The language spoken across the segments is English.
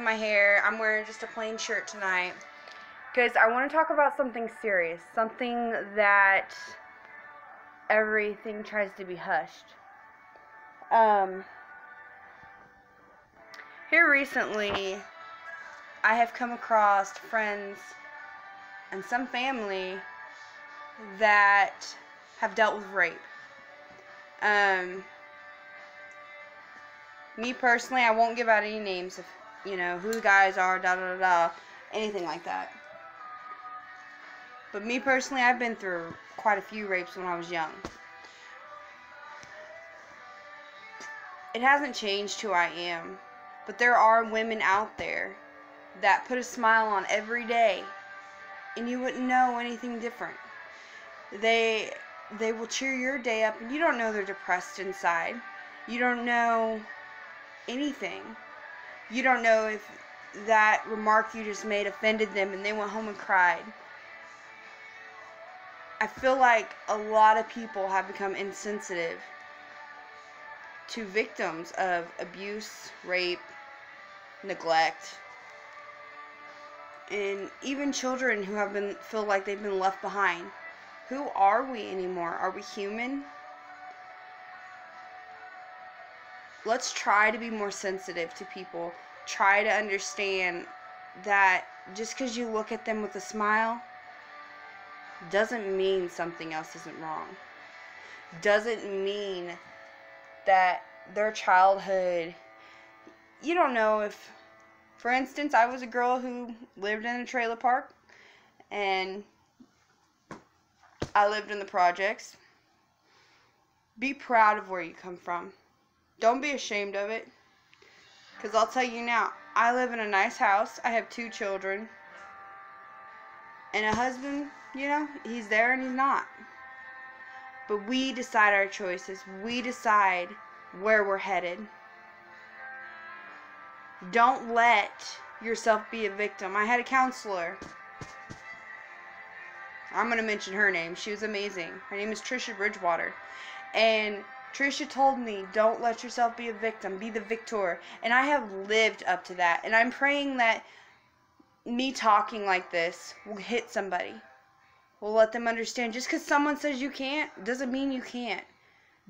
My hair. I'm wearing just a plain shirt tonight because I want to talk about something serious, something that everything tries to be hushed. Here recently, I have come across friends and some family that have dealt with rape. Me personally, I won't give out any names of, who the guys are, anything like that. But me personally, I've been through quite a few rapes when I was young. It hasn't changed who I am, but there are women out there that put a smile on every day, and you wouldn't know anything different. They will cheer your day up, and you don't know they're depressed inside. You don't know anything. You don't know if that remark you just made offended them and they went home and cried. I feel like a lot of people have become insensitive to victims of abuse, rape, neglect, and even children who feel like they've been left behind. Who are we anymore? Are we human? Let's try to be more sensitive to people. Try to understand that just because you look at them with a smile doesn't mean something else isn't wrong. Doesn't mean that their childhood, you don't know if, for instance, I was a girl who lived in a trailer park and I lived in the projects. Be proud of where you come from. Don't be ashamed of it. Because I'll tell you now, I live in a nice house. I have 2 children. And a husband, he's there and he's not. But we decide our choices. We decide where we're headed. Don't let yourself be a victim. I had a counselor. I'm going to mention her name. She was amazing. Her name is Trisha Bridgewater. And Trisha told me, don't let yourself be a victim. Be the victor. And I have lived up to that. And I'm praying that me talking like this will hit somebody. Will let them understand. Just because someone says you can't, doesn't mean you can't.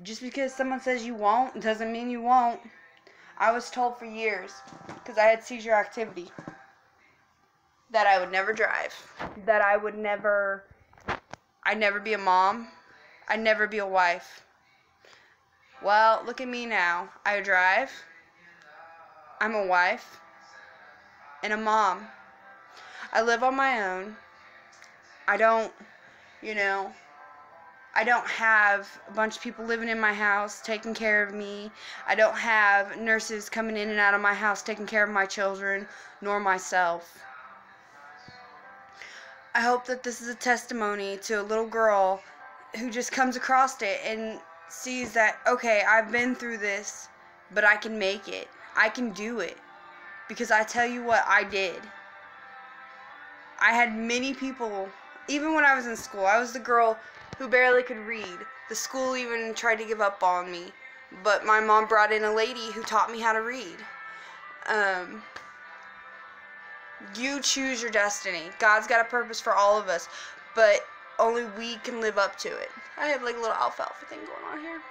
Just because someone says you won't, doesn't mean you won't. I was told for years, because I had seizure activity, that I would never drive. That I'd never be a mom. I'd never be a wife. Well, look at me now. I drive. I'm a wife. And a mom. I live on my own. I don't have a bunch of people living in my house taking care of me. I don't have nurses coming in and out of my house taking care of my children, nor myself. I hope that this is a testimony to a little girl who just comes across it and sees that, okay, I've been through this, but I can make it. I can do it. Because I tell you what, I did. I had many people, even when I was in school, I was the girl who barely could read. The school even tried to give up on me. But my mom brought in a lady who taught me how to read. You choose your destiny. God's got a purpose for all of us. But only we can live up to it. I have like a little alfalfa thing going on here.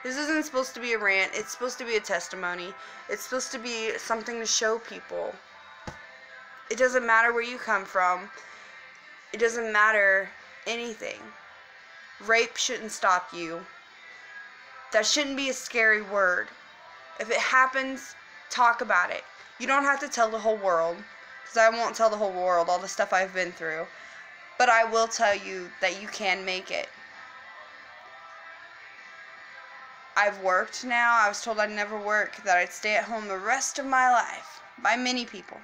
This isn't supposed to be a rant. It's supposed to be a testimony. It's supposed to be something to show people. It doesn't matter where you come from. It doesn't matter anything. Rape shouldn't stop you. That shouldn't be a scary word. If it happens, talk about it. You don't have to tell the whole world, because I won't tell the whole world all the stuff I've been through. But I will tell you that you can make it. I've worked now. I was told I'd never work, that I'd stay at home the rest of my life by many people.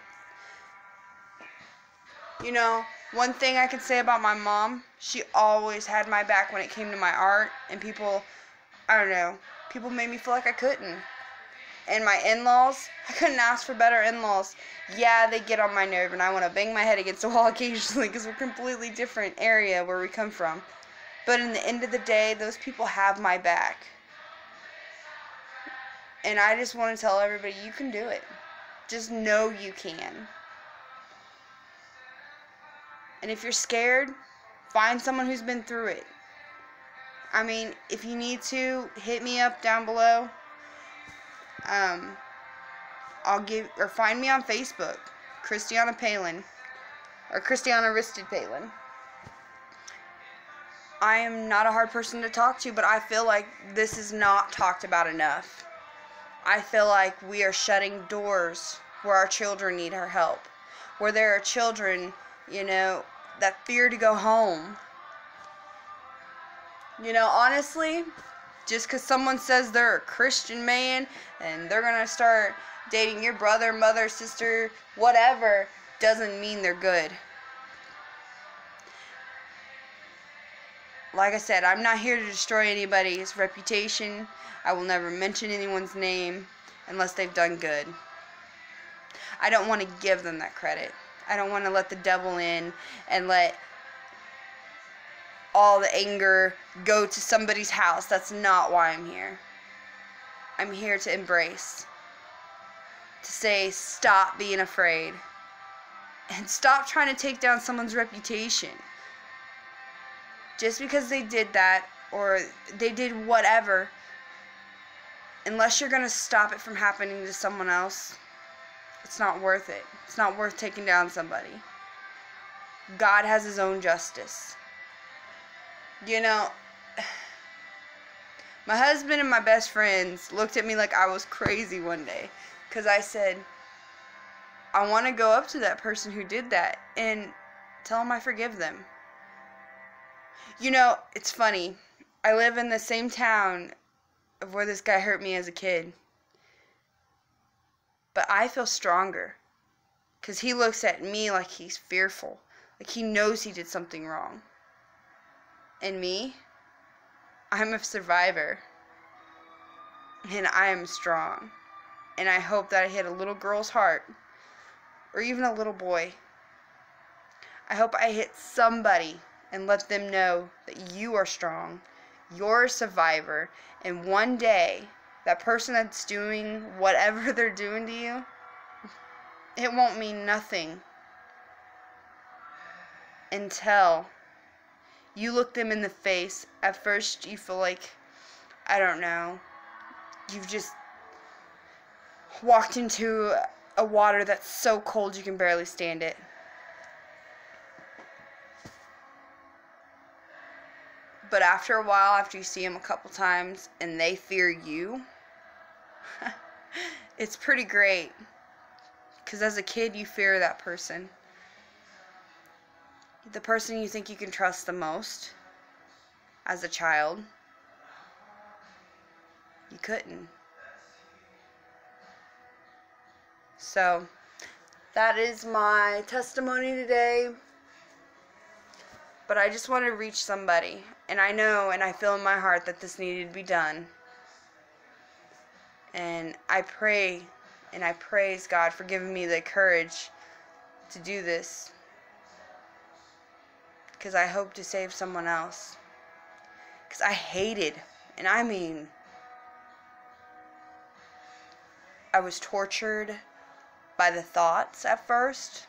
One thing I can say about my mom, she always had my back when it came to my art, and people made me feel like I couldn't. And my in-laws, I couldn't ask for better in-laws. Yeah, they get on my nerve, and I want to bang my head against the wall occasionally because we're a completely different area where we come from. But in the end of the day, those people have my back. And I just want to tell everybody, you can do it. Just know you can. And if you're scared, find someone who's been through it. I mean, if you need to, hit me up down below. Find me on Facebook, Christiana Palin, or Christiana Wristed Palin. I am not a hard person to talk to, but I feel like this is not talked about enough. I feel like we are shutting doors where our children need our help, where there are children, that fear to go home. Honestly, just because someone says they're a Christian man and they're going to start dating your brother, mother, sister, whatever, doesn't mean they're good. Like I said, I'm not here to destroy anybody's reputation. I will never mention anyone's name unless they've done good. I don't want to give them that credit. I don't want to let the devil in and let all the anger go to somebody's house. That's not why I'm here. I'm here to embrace. To say, stop being afraid. And stop trying to take down someone's reputation. Just because they did that, or they did whatever, unless you're going to stop it from happening to someone else, it's not worth it. It's not worth taking down somebody. God has his own justice. My husband and my best friends looked at me like I was crazy one day, because I said, I want to go up to that person who did that and tell them I forgive them. It's funny. I live in the same town of where this guy hurt me as a kid. But I feel stronger. Because he looks at me like he's fearful. Like he knows he did something wrong. And me, I'm a survivor. And I am strong. And I hope that I hit a little girl's heart. Or even a little boy. I hope I hit somebody and let them know that you are strong. You're a survivor. And one day, that person that's doing whatever they're doing to you, it won't mean nothing until you look them in the face. At first, you feel like, I don't know, you've just walked into a water that's so cold you can barely stand it. But after a while, after you see them a couple times and they fear you, it's pretty great. Because as a kid, you fear that person. The person you think you can trust the most. As a child, you couldn't. So, that is my testimony today. But I just want to reach somebody. And I know and I feel in my heart that this needed to be done. And I pray and I praise God for giving me the courage to do this. Because I hope to save someone else. Because I hated, and I mean, I was tortured by the thoughts at first.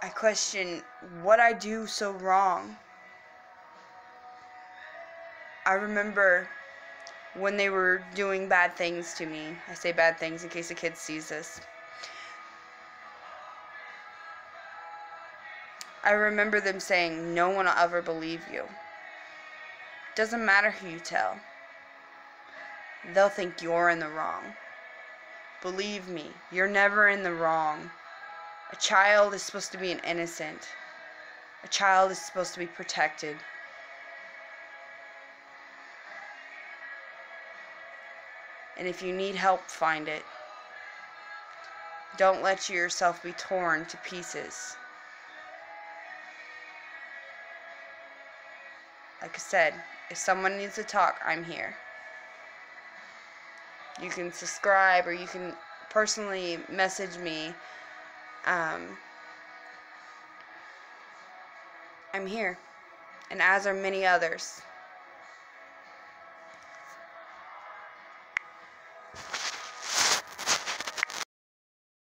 I questioned what I do so wrong. I remember when they were doing bad things to me. I say bad things in case a kid sees this. I remember them saying, no one will ever believe you. Doesn't matter who you tell. They'll think you're in the wrong. Believe me, you're never in the wrong. A child is supposed to be an innocent. A child is supposed to be protected. And if you need help, find it. Don't let yourself be torn to pieces. Like I said, if someone needs to talk, I'm here. You can subscribe or you can personally message me. I'm here, and as are many others.